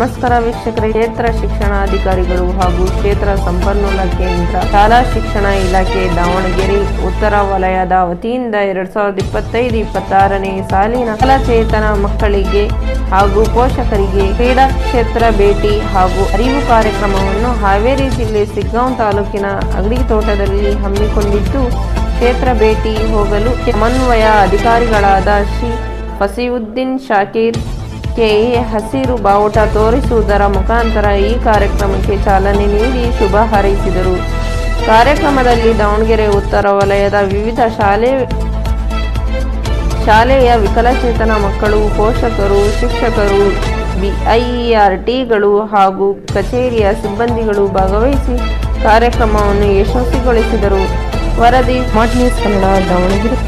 ನಮಸ್ಕಾರ ವೀಕ್ಷಕರೇ. ಕ್ಷೇತ್ರ ಶಿಕ್ಷಣಾಧಿಕಾರಿಗಳು ಹಾಗೂ ಕ್ಷೇತ್ರ ಸಂಪನ್ಮೂಲ ಕೇಂದ್ರ ಶಾಲಾ ಶಿಕ್ಷಣ ಇಲಾಖೆ ದಾವಣಗೆರೆ ಉತ್ತರ ವಲಯದ ವತಿಯಿಂದ 2025-26ನೇ ಸಾಲಿನ ವಿಕಲಚೇತನ ಮಕ್ಕಳಿಗೆ ಹಾಗೂ ಪೋಷಕರಿಗೆ ಕ್ರೀಡಾ ಕ್ಷೇತ್ರ ಭೇಟಿ ಹಾಗೂ ಅರಿವು ಕಾರ್ಯಕ್ರಮವನ್ನು ಹಾವೇರಿ ಜಿಲ್ಲೆ ಸಿಗ್ಗಾಂವ್ ತಾಲೂಕಿನ ಅಗಡಿತೋಟದಲ್ಲಿ ಹಮ್ಮಿಕೊಂಡಿದ್ದು, ಕ್ಷೇತ್ರ ಭೇಟಿ ಹೋಗಲು ಸಮನ್ವಯ ಅಧಿಕಾರಿಗಳಾದ ಶ್ರೀ ಫಸೀವುದ್ದೀನ್ ಶಾಕೀರ್ ಕೆಎ ಹಸಿರು ಬಾವುಟ ತೋರಿಸುವುದರ ಮುಖಾಂತರ ಈ ಕಾರ್ಯಕ್ರಮಕ್ಕೆ ಚಾಲನೆ ನೀಡಿ ಶುಭ ಹಾರೈಸಿದರು. ಕಾರ್ಯಕ್ರಮದಲ್ಲಿ ದಾವಣಗೆರೆ ಉತ್ತರ ವಲಯದ ವಿವಿಧ ಶಾಲೆಯ ವಿಕಲಚೇತನ ಮಕ್ಕಳು, ಪೋಷಕರು, ಶಿಕ್ಷಕರು, ಬಿಐಇಆರ್ಟಿಗಳು ಹಾಗೂ ಕಚೇರಿಯ ಸಿಬ್ಬಂದಿಗಳು ಭಾಗವಹಿಸಿ ಕಾರ್ಯಕ್ರಮವನ್ನು ಯಶಸ್ವಿಗೊಳಿಸಿದರು. ವರದಿ ಸ್ಮಾರ್ಟ್ ನ್ಯೂಸ್ ಕನ್ನಡ, ದಾವಣಗೆರೆ.